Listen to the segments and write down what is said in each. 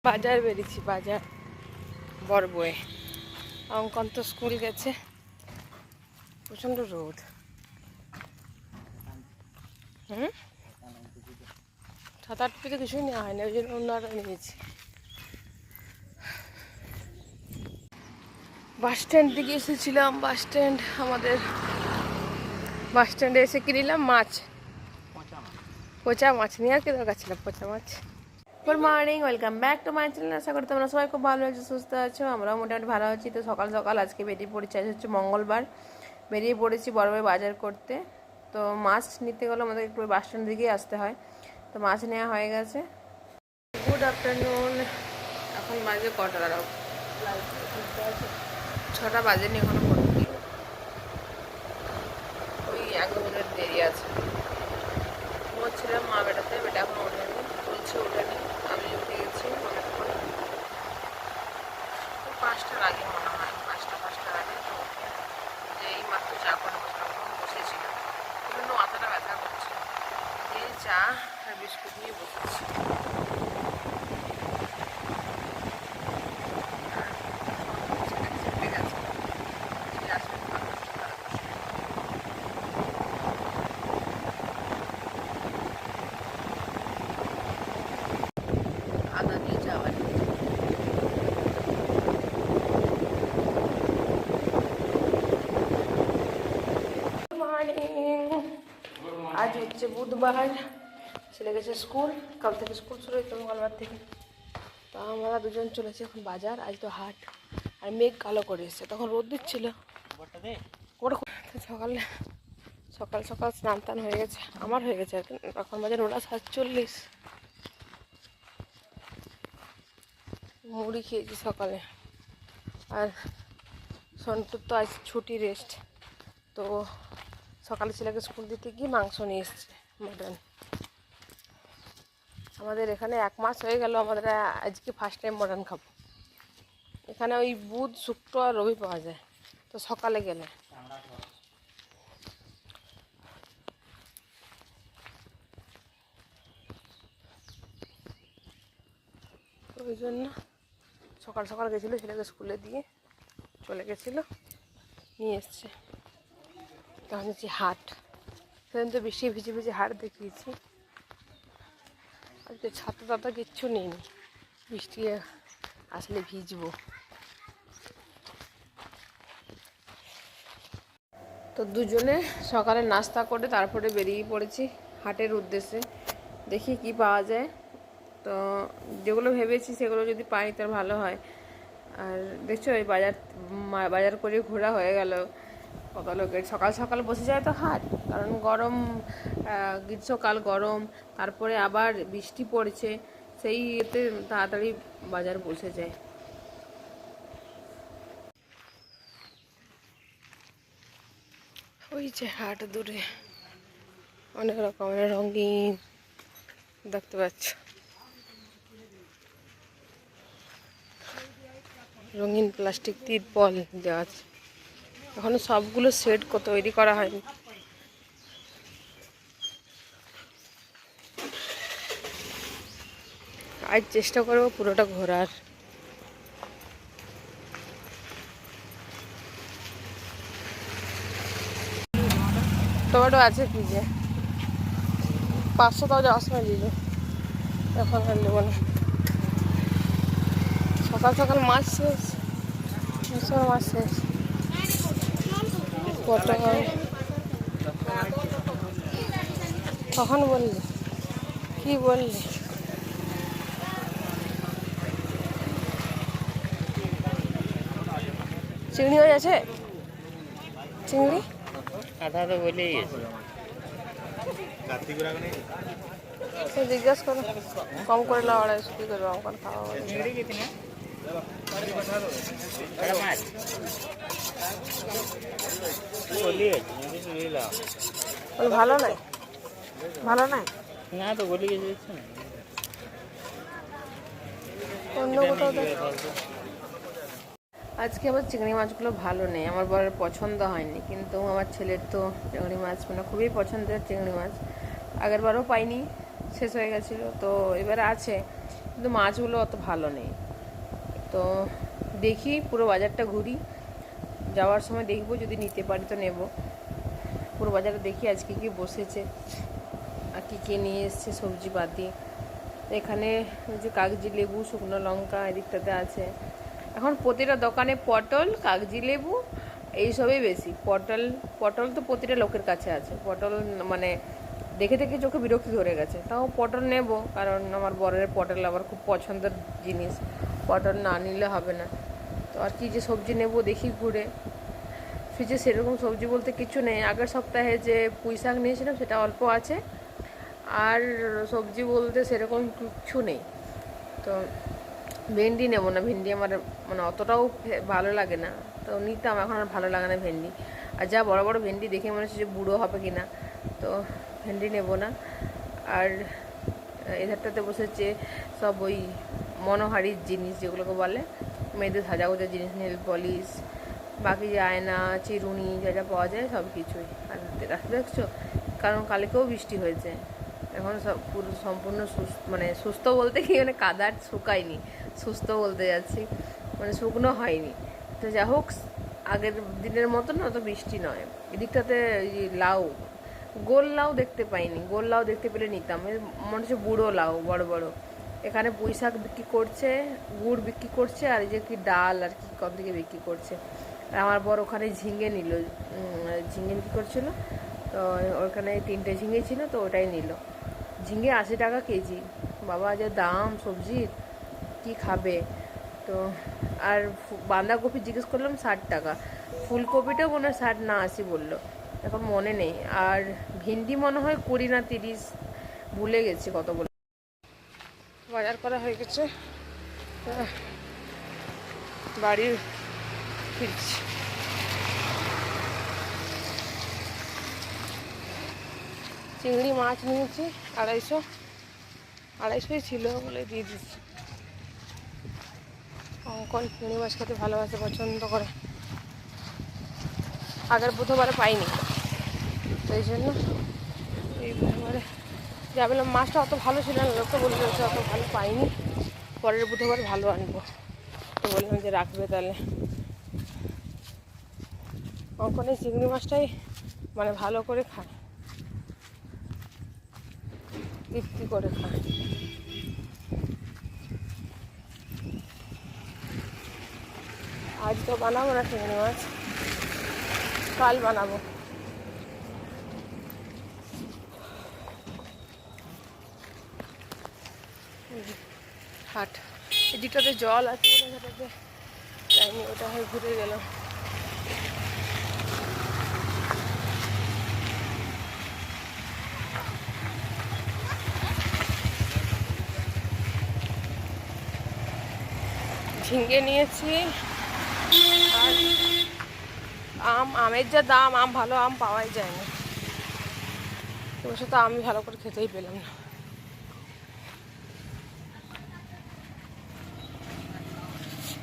বাজার বেরিয়েছি, বাজার বড় বয়ে। অঙ্কন তো স্কুল গেছে, প্রচণ্ড রোদ। ছাতা টুপি তো কিছুই নেওয়া হয়নি, ওই জন্য অন্যরা নিয়েছি। বাস স্ট্যান্ড দিকে এসেছিলাম। বাস স্ট্যান্ড, আমাদের বাস স্ট্যান্ডে এসে কিনলাম মাছ, পচা মাছ নিয়ে। আর কি দরকার ছিল পচা মাছ। Good morning, welcome back to my channel. আশা করি তোমরা সবাই খুব ভালো আছো, সুস্থ আছো। আমরাও মোটামুটি ভালো আছি। তো সকাল সকাল আজকে বেরিয়ে পড়েছি, আজ হচ্ছে মঙ্গলবার। বেরিয়ে পড়েছি বড় বড় বাজার করতে। তো মাছ নিতে গেলে আমাদের একটু বাস স্ট্যান্ড দিকেই আসতে হয়। তো মাছ নেওয়া হয়ে গেছে। Good afternoon. এখন বাজে কটা দাঁড়াও, 6টা বাজেনি এখনো পড়তে। ওই 1-2 মিনিট দেরি আছে। ঘুমোচ্ছিলাম মা বেটাতে, বেটা এখন ওঠেনি, তুলছে ওঠেনি, আমি উঠে গেছি অনেকক্ষণ। 5টার আগে মনে হয়, 5টার আগে তো উঠে যে এই মাত্র চা করে বসেছিলাম। প্রচণ্ড মাথাটা ব্যথা করছে, এই চা আর বিস্কুট নিয়ে বসেছি। আদা দিয়ে চা বানিয়ে আজ হচ্ছে বুধবার, ছেলে গেছে স্কুল। কাল থেকে স্কুল শুরু হইতো, মঙ্গলবার থেকে। তো আমরা দুজন চলেছি এখন বাজার। আজ তো হাট, আর মেঘ কালো করে এসছে, তখন রোদ দিচ্ছিল। সকালে সকাল সকাল স্নান টান হয়ে গেছে, আমার হয়ে গেছে। এখন বাজে 9:47। মুড়ি খেয়েছি সকালে। আর সন্টুর তো আজ ছুটি, রেস্ট। তো সকালে ছেলেকে স্কুল দিতে গিয়ে মাংস নিয়ে এসছে, মাটন। আমাদের এখানে 1 মাস হয়ে গেল, আমাদের আজকে ফার্স্ট টাইম মাটন খাবো। এখানে ওই বুধ, শুক্র আর রবি পাওয়া যায়। তো সকালে গেলে ওই জন্য সকাল সকাল গেছিলো, ছেলেকে স্কুলে দিয়ে চলে গেছিলো, নিয়ে এসছে। তখন হচ্ছে হাট। সেদিন তো বৃষ্টি ভিজে ভিজে হাট দেখিয়েছি। আজকে ছাতা টাতা কিচ্ছু নেই, বৃষ্টি আসলে ভিজবো। তো দুজনে সকালে নাস্তা করে তারপরে বেরিয়ে পড়েছি হাটের উদ্দেশ্যে। দেখি কি পাওয়া যায়। তো যেগুলো ভেবেছি সেগুলো যদি পাই তার ভালো হয়। আর দেখছো এই বাজার করে ঘোরা হয়ে গেল। কত লোকের সকাল সকাল বসে যায় তো হাট, কারণ গরম, গ্রীষ্মকাল গরম, তারপরে আবার বৃষ্টি পড়ছে, সেই এতে তাড়াতাড়ি বাজার বসে যায়। ওই যে হাট দূরে অনেক রকমের রঙিন দেখতে পাচ্ছ, রঙিন প্লাস্টিক তিরপল দেওয়া আছে। এখনো সবগুলো সেট তৈরি করা হয়নি। আজ চেষ্টা করবো পুরোটা ঘোরার। টমেটো আছে কি যে 500, তাও যাওয়ার সময় দিল, এখন আর নেবো না। সকাল সকাল মাছ শেষ, মাছ শেষ। পটল কখন বললি, কি বললি? চিংড়ি মাছ আছে? চিংড়ি আধা তো বলেই গেছে। জিজ্ঞাসা করো, কম করে নাও। 250 কি করবো, আমার খাওয়া ভালো নাই, ভালো নাই না তো বলে গেছে। অন্য কোথাও। আজকে আবার চিংড়ি মাছগুলো ভালো নেই, আমার বরের পছন্দ হয়নি। কিন্তু আমার ছেলের তো চিংড়ি মাছ মানে খুবই পছন্দের চিংড়ি মাছ। আগের বারও পাইনি, শেষ হয়ে গেছিলো। তো এবারে আছে, কিন্তু মাছগুলো অত ভালো নেই। তো দেখি পুরো বাজারটা ঘুরি, যাওয়ার সময় দেখবো যদি নিতে পারি তো নেব। পুরো বাজারে দেখি আজকে কি বসেছে আর কী নিয়ে এসছে সবজি পাতি। এখানে যে কাগজি লেবু, শুকনো লঙ্কা এদিকটাতে আছে। এখন প্রতিটা দোকানে পটল, কাগজি লেবু এইসবই বেশি। পটল তো প্রতিটা লোকের কাছে আছে। পটল মানে দেখে দেখে চোখে বিরক্তি ধরে গেছে। তাও পটল নেব, কারণ আমার বরের পটল আবার খুব পছন্দের জিনিস, পটল না নিলে হবে না। তো আর কি যে সবজি নেব দেখি ঘুরে। ফ্রিজে সেরকম সবজি বলতে কিছু নেই। আগের সপ্তাহে যে পুঁই শাক নিয়েছিলাম সেটা অল্প আছে, আর সবজি বলতে সেরকম কিছু নেই। তো ভেন্ডি নেব না, ভেন্ডি আমার মানে অতটাও ভালো লাগে না। তো নিতাম, এখন আর ভালো লাগে না ভেন্ডি। আর যা বড় বড় ভেন্ডি দেখে মনে হচ্ছে যে বুড়ো হবে কি না, তো ভেন্ডি নেব না। আর এধারটাতে বসেছে সব ওই মনোহারির জিনিস যেগুলোকে বলে, মেয়েদের সাজা গোজা জিনিস, নেল পলিশ, বাকি যে আয়না, চিরুনি যা যা পাওয়া যায় সব কিছুই। আর রাস্তা দেখছো, কারণ কালকেও বৃষ্টি হয়েছে। এখন সব পুরো সম্পূর্ণ মানে সুস্থ বলতে কি, মানে কাদার শুকায়নি, সুস্থ বলতে যাচ্ছি, মানে শুকনো হয়নি। তো যা হোক, আগের দিনের মতো না তো বৃষ্টি নয়। এদিকটাতে লাউ, গোল লাউ দেখতে পাইনি, গোল লাউ দেখতে পেলে নিতাম। মনে হচ্ছে বুড়ো লাউ, বড় বড়। এখানে পুঁই শাক বিক্রি করছে, গুড় বিক্রি করছে, আর এই যে কি ডাল আর কি কম দিকে বিক্রি করছে। আর আমার বর ওখানে ঝিঙে নিল, ঝিঙে বিক্রি করছিল, তো ওখানে 3টে ঝিঙে ছিল, তো ওটাই নিল। ঝিঙে 80 টাকা কেজি। বাবা যা দাম সবজির, কি খাবে। তো আর বাঁধাকপি জিজ্ঞেস করলাম 60 টাকা, ফুলকপিটাও মনে হয় 60 না 80 বললো, এখন মনে নেই। আর ভিন্ডি মনে হয় 20 না 30, ভুলে গেছি কত বলে। বাজার করা হয়ে গেছে, বাড়ির ফিরছি। চিংড়ি মাছ নিয়েছি 250 ছিল বলে দিয়ে দিচ্ছি। অঙ্কন চিংড়ি মাছ খেতে ভালোবাসে, পছন্দ করে। আগের বুধবারে পাইনি, তো এই জন্য এই বুধবারে যা বললাম, মাছটা অত ভালো ছিল না, লোকটা বলে অত ভালো পাইনি, পরের বুধবার ভালো আনবো। তো বললাম যে রাখবে তাহলে। অঙ্কনের চিংড়ি মাছটাই মানে ভালো করে খায়, তৃপ্তি করে খায়। আজ তো বানাবো না চিংড়ি মাছ, কাল বানাবো। হাট এদিকটাতে জল আছে বলে সেটাতে যাইনি, ওটা হয়ে ঘুরে গেলাম। ঝিঙে নিয়েছি, আর আমের যা দাম, ভালো আম পাওয়াই যায় না। তোমার সাথে আমি ভালো করে খেতেই পেলাম না।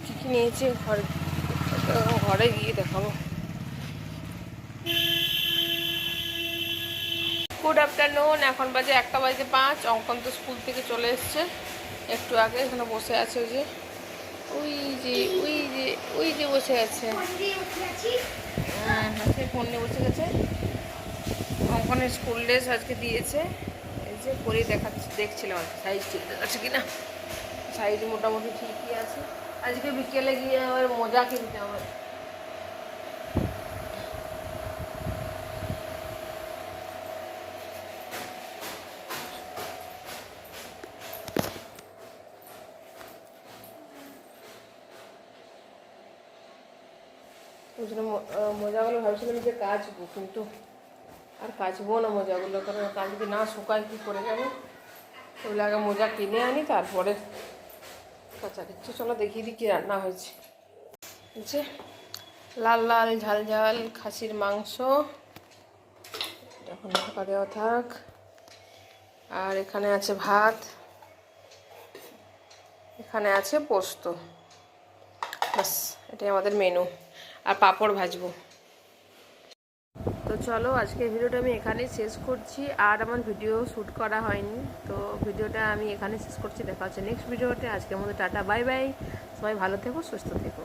কী কী নিয়েছি ঘরে গিয়ে দেখাবো। গুড আফটারনুন, এখন বাজে 1:05। অঙ্কন তো স্কুল থেকে চলে এসছে একটু আগে, এখানে বসে আছে। ওই যে ওই যে ওই যে বসে আছে, হ্যাঁ সে ফোন নিয়ে বসে গেছে। অঙ্কনের স্কুল ড্রেস আজকে দিয়েছে, এই যে পরে দেখছিলাম সাইজ ঠিক আছে কিনা। সাইজ মোটামুটি ঠিকই আছে। আজকে বিকেলে গিয়ে আবার মোজা কিনতে হবে। ওই জন্য মোজাগুলো ভাবছিলাম যে কাচবো, কিন্তু আর কাচবো না মোজাগুলো, কারণ কাজ যদি না শুকায় কী করে যাবে। ওগুলো আগে মোজা কিনে আনি, তারপরে কাঁচা দিচ্ছি। চলো দেখিয়ে দিই কী রান্না হয়েছে। হচ্ছে লাল লাল ঝাল ঝাল খাসির মাংস, এখন ঢাকা দেওয়া থাক। আর এখানে আছে ভাত, এখানে আছে পোস্ত, বাস এটাই আমাদের মেনু। আর পাঁপড় ভাজবো। তো চলো আজকে ভিডিওটা আমি এখানেই শেষ করছি, আর আমার ভিডিও শ্যুট করা হয়নি, তো ভিডিওটা আমি এখানে শেষ করছি। দেখা হচ্ছে নেক্সট ভিডিওতে। আজকের মধ্যে টাটা, বাই বাই। সবাই ভালো থেকো, সুস্থ থেকো।